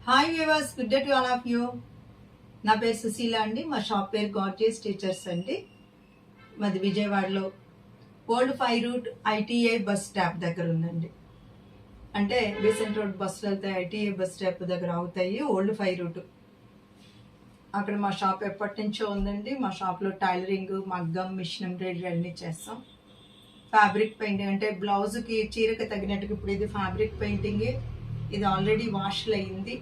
Hi viewers, good day to all of you. నా పేరు సుశీల అండి. మా షాప్ పేరు గార్జియస్ టీచర్స్ అండి. మాది విజయవాడలో old 5 route ITI bus stop దగ్గర ఉందండి. అంటే బీసెంట్ రోడ్ బస్సులు వెళ్తాయి, ఐటీఐ బస్ స్టాప్ దగ్గర అవుతాయి. ఓల్డ్ 5 రూట్ అక్కడ మా షాప్ ఎప్పటి నుంచో ఉందండి. మా షాప్లో టైలరింగ్, మగ్గం, మిషన్ ఎంబ్రాయిడరీ అన్నీ చేస్తాం. ఫ్యాబ్రిక్ పెయింటింగ్ అంటే బ్లౌజ్కి చీరకి తగినట్టుగా ఇప్పుడు ఇది ఫ్యాబ్రిక్ పెయింటింగే. ఇది ఆల్రెడీ వాష్లు అయ్యింది.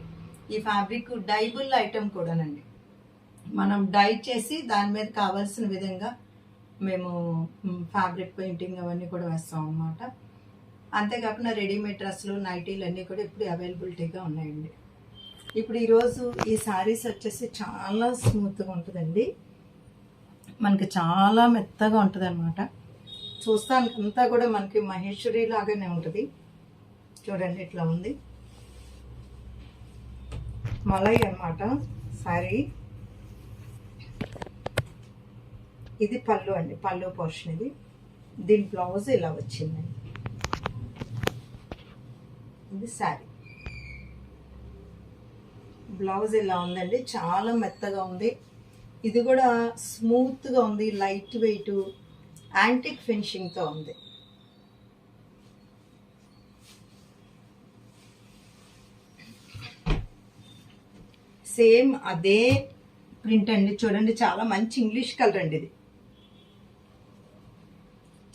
ఈ ఫ్యాబ్రిక్ డైబుల్ ఐటమ్ కూడానండి. మనం డై చేసి దాని మీద కావాల్సిన విధంగా మేము ఫ్యాబ్రిక్ పెయింటింగ్ అవన్నీ కూడా వేస్తాం అన్నమాట. అంతేకాకుండా రెడీమేడ్ డ్రెస్సులు, నైటీలు అన్నీ కూడా ఇప్పుడు అవైలబిలిటీగా ఉన్నాయండి. ఇప్పుడు ఈరోజు ఈ శారీస్ వచ్చేసి చాలా స్మూత్గా ఉంటుందండి. మనకి చాలా మెత్తగా ఉంటుంది అనమాట. చూస్తానికి అంతా కూడా మనకి మహేశ్వరి లాగానే ఉంటుంది. చూడండి ఇట్లా ఉంది, మలై అన్నమాట శారీ. ఇది పళ్ళు అండి, పళ్ళు పోర్షన్ ఇది. దీని బ్లౌజ్ ఇలా వచ్చిందండి. ఇది శారీ బ్లౌజ్ ఇలా ఉందండి, చాలా మెత్తగా ఉంది. ఇది కూడా స్మూత్గా ఉంది, లైట్ వెయిట్, యాంటిక్ ఫినిషింగ్తో ఉంది. సేమ్ అదే ప్రింట్ అండి. చూడండి, చాలా మంచి ఇంగ్లీష్ కలర్ అండి. ఇది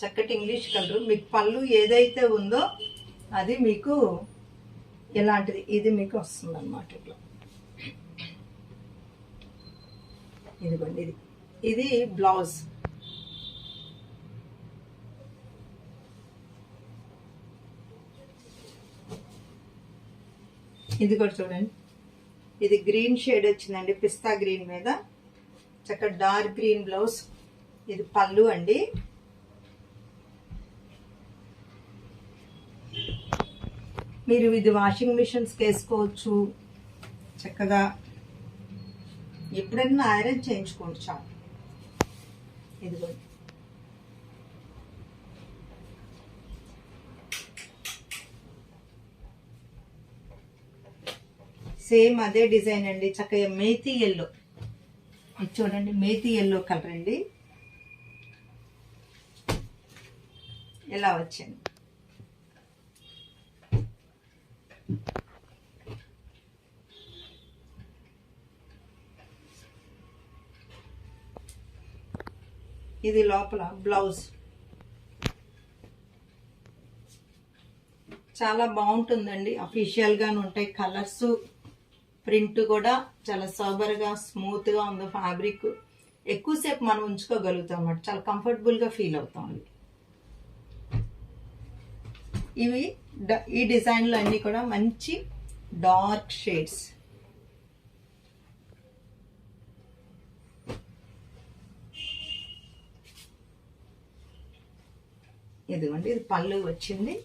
చక్కటి ఇంగ్లీష్ కలర్. మీకు పళ్ళు ఏదైతే ఉందో అది మీకు ఎలాంటిది ఇది మీకు వస్తుంది అన్నమాట. ఇట్లా ఇదిగోండి, ఇది బ్లౌజ్. ఇది కూడా చూడండి, ఇది గ్రీన్ షేడ్ వచ్చిందండి, పిస్తా గ్రీన్ మీద చక్కగా డార్క్ గ్రీన్ బ్లౌజ్. ఇది పళ్ళు అండి. మీరు ఇది వాషింగ్ మిషన్స్కి వేసుకోవచ్చు, చక్కగా ఎప్పుడైనా ఐరన్ చేయించుకోండి చాలు. ఇదిగో సేమ్ అదే డిజైన్ అండి, చక్కగా మేతి ఎల్లో. ఇది చూడండి, మేతి ఎల్లో కలర్ అండి. ఎలా వచ్చింది. ఇది లోపల బ్లౌజ్. చాలా బాగుంటుందండి, అఫీషియల్గానే ఉంటాయి కలర్స్. ప్రింట్ కూడా చాలా సోబర్గా స్మూత్గా ఉంది. ఫ్యాబ్రిక్ ఎక్కువసేపు మనం ఉంచుకోగలుగుతాం అన్నమాట, చాలా కంఫర్టబుల్గా ఫీల్ అవుతాం. ఇవి ఈ డిజైన్లు అన్నీ కూడా మంచి డార్క్ షేడ్స్. ఇదిగోండి, ఇది పళ్ళు వచ్చింది.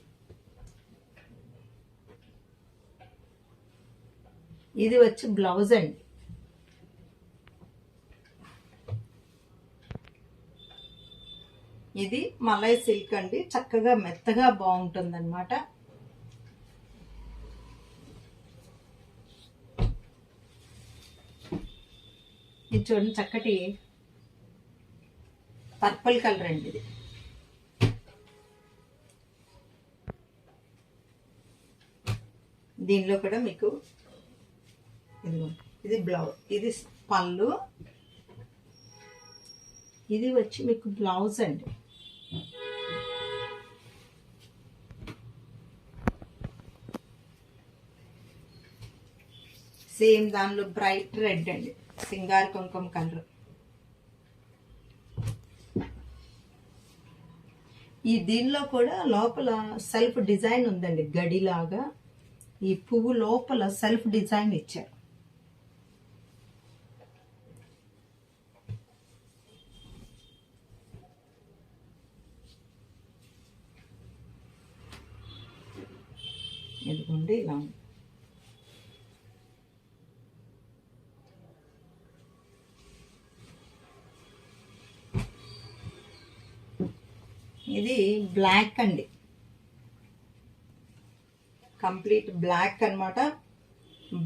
ఇది వచ్చి బ్లౌజ్ అండి. ఇది మలై సిల్క్ అండి, చక్కగా మెత్తగా బాగుంటుంది అనమాట. ఇది చూడండి, చక్కటి పర్పుల్ కలర్ అండి. ఇది దీనిలో కూడా మీకు ఇది బ్లౌజ్, ఇది పళ్ళు, ఇది వచ్చి మీకు బ్లౌజ్ అండి. సేమ్ దానిలో బ్రైట్ రెడ్ అండి, సింగార్ కుంకుమ కలర్. ఈ దీనిలో కూడా లోపల సెల్ఫ్ డిజైన్ ఉందండి, గడిలాగా. ఈ పువ్వు లోపల సెల్ఫ్ డిజైన్ ఇచ్చారు. ఇదిగోండి, ఇలా ఉంది. ఇది బ్లాక్ అండి, కంప్లీట్ బ్లాక్ అన్నమాట.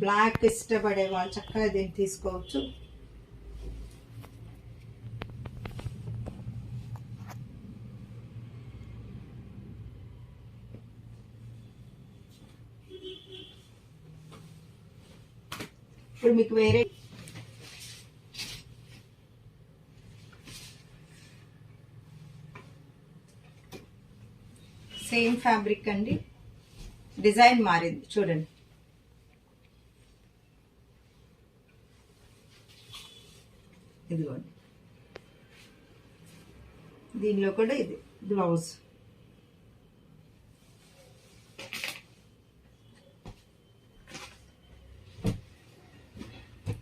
బ్లాక్ ఇష్టపడే వాళ్ళు చక్కగా దీన్ని తీసుకోవచ్చు. ఇప్పుడు మీకు వేరే సేమ్ ఫ్యాబ్రిక్ అండి, డిజైన్ మారింది చూడండి. ఇదిగోండి, దీనిలో కూడా ఇది బ్లౌజ్.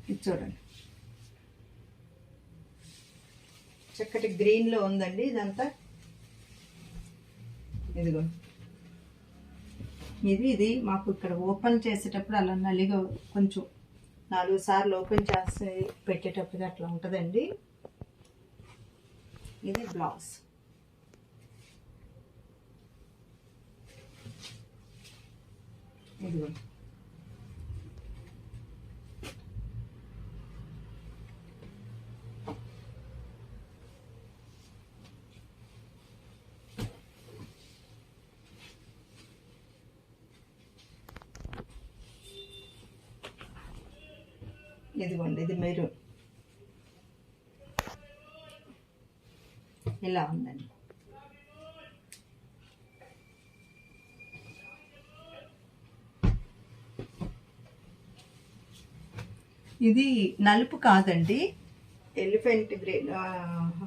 ఇది చూడండి, చక్కటి గ్రీన్ లో ఉందండి ఇదంతా. ఇదిగోండి, ఇది మాకు ఇక్కడ ఓపెన్ చేసేటప్పుడు అలా నలిగా కొంచెం 4 సార్లు ఓపెన్ చేసి పెట్టేటప్పుడు అట్లా ఉంటుందండి. ఇది బ్లౌజ్. ఇదిగోండి, ఇదిగోండి, ఇది మెరూన్ ఇలా ఉందండి. ఇది నలుపు కాదండి, ఎలిఫెంట్ గ్రీన్,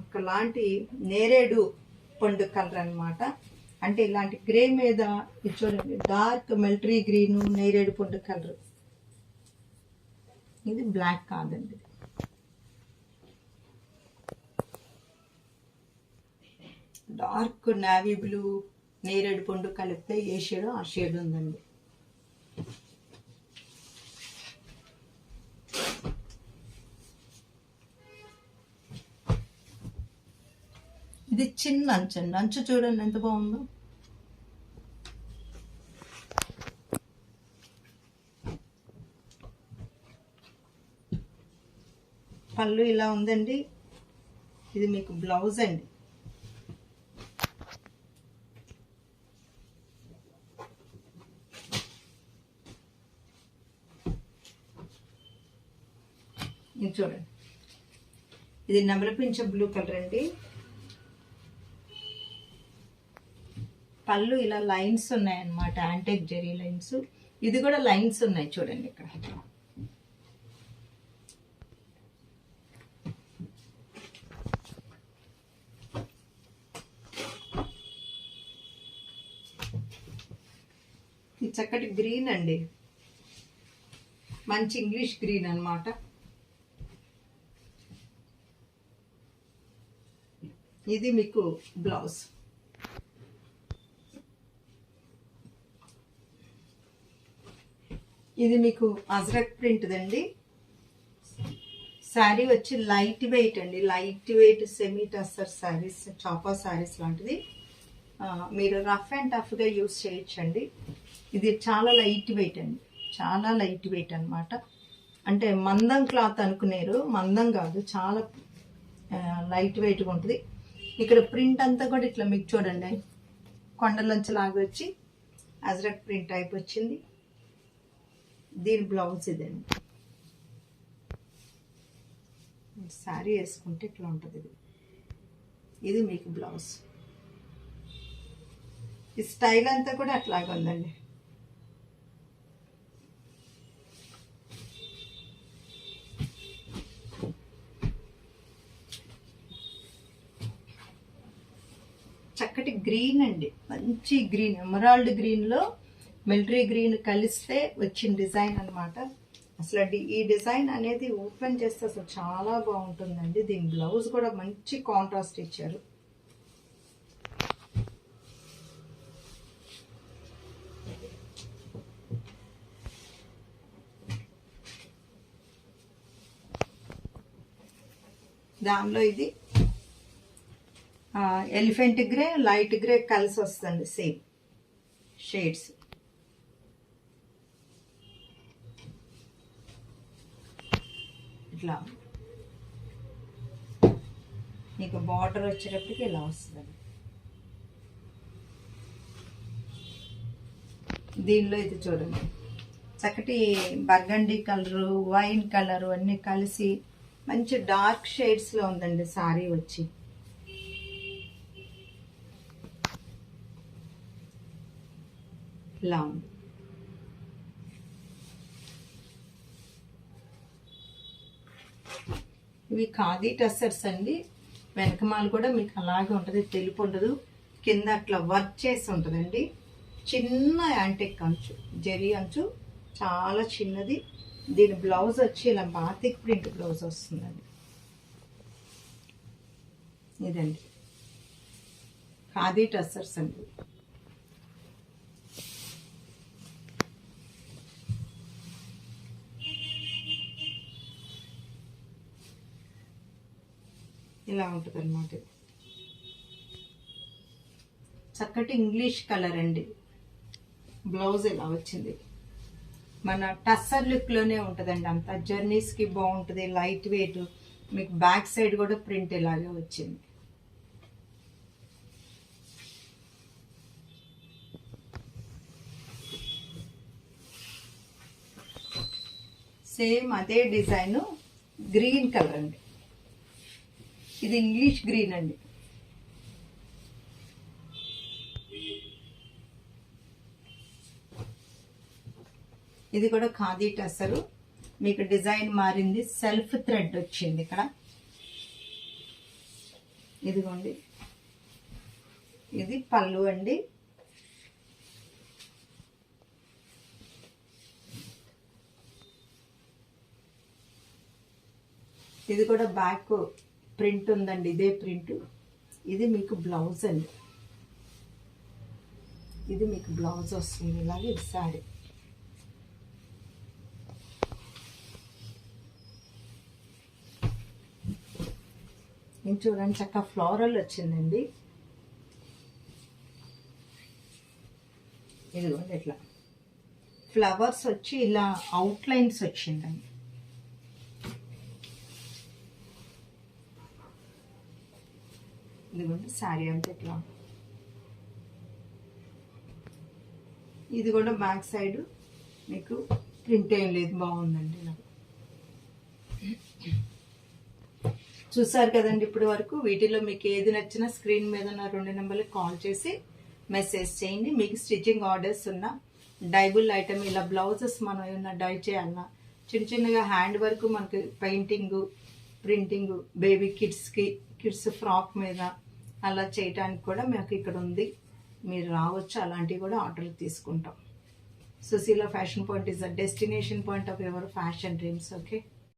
ఒకలాంటి నేరేడు పండు కలర్ అన్నమాట. అంటే ఇలాంటి గ్రే మీద ఇది చూడండి, డార్క్ మిలిటరీ గ్రీన్ నేరేడు పండు కలర్. ఇది బ్లాక్ కాదండి, డార్క్ నావీ బ్లూ నేరేడు పండు కలిపితే ఏ షేడో ఆ షేడ్ ఉందండి. ఇది చిన్న అంచు అండి, అంచు చూడండి ఎంత బాగుందో. పళ్ళు ఇలా ఉందండి. ఇది మీకు బ్లౌజ్ అండి. ఇది చూడండి, ఇది నెమలిపించ బ్లూ కలర్ అండి. పళ్ళు ఇలా లైన్స్ ఉన్నాయన్నమాట, యాంటిక్ జెరీ లైన్స్. ఇది కూడా లైన్స్ ఉన్నాయి చూడండి ఇక్కడ. ఇది చక్కటి గ్రీన్ అండి, మంచి ఇంగ్లీష్ గ్రీన్ అన్నమాట. ఇది మీకు బ్లౌజ్. ఇది మీకు అజ్రక్ ప్రింట్ దండి. శారీ వచ్చి లైట్ వెయిట్ అండి, light weight semi tussar saris, చాపా శారీస్ లాంటిది. మీరు రఫ్ అండ్ టఫ్గా యూస్ చేయొచ్చండి. ఇది చాలా లైట్ వెయిట్ అండి, చాలా లైట్ వెయిట్ అనమాట. అంటే మందం క్లాత్ అనుకునేరు, మందం కాదు, చాలా లైట్ వెయిట్గా ఉంటుంది. ఇక్కడ ప్రింట్ అంతా కూడా ఇట్లా మీకు చూడండి, కొండలంచి లాగా వచ్చి అజ్రక్ ప్రింట్ టైప్ వచ్చింది. దీని బ్లౌజ్ ఇదండి. శారీ వేసుకుంటే ఇట్లా ఉంటుంది. ఇది మీకు బ్లౌజ్. ఈ స్టైల్ అంతా కూడా అట్లాగే ఉందండి. చక్కటి గ్రీన్ అండి, మంచి గ్రీన్, ఎమరాల్డ్ గ్రీన్లో మిలిటరీ గ్రీన్ కలిస్తే వచ్చిన డిజైన్ అనమాట. అసలు ఈ డిజైన్ అనేది ఓపెన్ చేస్తే అసలు చాలా బాగుంటుందండి. దీని బ్లౌజ్ కూడా మంచి కాంట్రాస్ట్ ఇచ్చారు. దానిలో ఇది ఎలిఫెంట్ గ్రే, లైట్ గ్రే కలిసి వస్తుంది, సేమ్ షేడ్స్. ఇట్లా మీకు బార్డర్ వచ్చేటప్పటికి ఇలా వస్తుంది. దీనిలో ఇది చూడండి, చక్కటి బర్గండీ కలరు, వైన్ కలరు అన్నీ కలిసి మంచి డార్క్ షేడ్స్లో ఉందండి సారీ వచ్చి. ఇలా ఉంది. ఇవి ఖాదీ టస్సర్స్ అండి. వెనకమాల కూడా మీకు అలాగే ఉంటుంది, తెలుపు ఉండదు. కింద అట్లా వర్క్ చేసి ఉంటుందండి. చిన్న యాంటిక్ అంచు, జరీ అంచు చాలా చిన్నది. దీని బ్లౌజ్ వచ్చి ఇలా బాతిక్ ప్రింట్ బ్లౌజ్ వస్తుందండి. ఇదండి ఖాదీ టస్సర్స్ అండి. ఇలా ఉంటుంది అన్నమాట. చక్కటి ఇంగ్లీష్ కలర్ అండి. బ్లౌజ్ ఇలా వచ్చింది. మన టస్సర్ లుక్లోనే ఉంటుందండి. అంత జర్నీస్కి బాగుంటుంది, లైట్ వెయిట్. మీకు బ్యాక్ సైడ్ కూడా ప్రింట్ ఇలాగే వచ్చింది. సేమ్ అదే డిజైన్, గ్రీన్ కలర్ అండి. ఇది ఇంగ్లీష్ గ్రీన్ అండి. ఇది కూడా ఖాదీ టస్సరు. మీకు డిజైన్ మారింది, సెల్ఫ్ థ్రెడ్ వచ్చింది ఇక్కడ. ఇదిగోండి, ఇది పళ్ళు అండి. ఇది కూడా బ్యాక్ ప్రింట్ ఉందండి, ఇదే ప్రింట్. ఇది మీకు బ్లౌజ్ అండి. ఇది మీకు బ్లౌజ్ వస్తుంది ఇలాగే. ఇది సారీ. నేను చూడండి చక్కగా ఫ్లోరల్ వచ్చిందండి. ఇదిగోండి ఇట్లా ఫ్లవర్స్ వచ్చి ఇలా అవుట్లైన్స్ వచ్చిందండి. ఇదిగోండి శారీ అంటే ఇట్లా. ఇది కూడా బ్యాక్ సైడ్ మీకు ప్రింట్ ఏం లేదు, బాగుందండి. ఇలా చూసారు కదండి ఇప్పటి వరకు. వీటిలో మీకు ఏది నచ్చినా స్క్రీన్ మీద ఉన్న 2 నెంబర్లకు కాల్ చేసి మెసేజ్ చేయండి. మీకు స్టిచ్చింగ్ ఆర్డర్స్ ఉన్న డైబుల్ ఐటమ్, ఇలా బ్లౌజెస్ మనం ఏమన్నా డై చేయాలన్నా, చిన్న చిన్నగా హ్యాండ్ వర్క్, మనకి painting, printing, baby kids frock మీద అలా చేయడానికి కూడా మాకు ఇక్కడ ఉంది. మీరు రావచ్చు, అలాంటివి కూడా ఆర్డర్లు తీసుకుంటాం. Sushila fashion point is the destination point of your fashion dreams. Okay.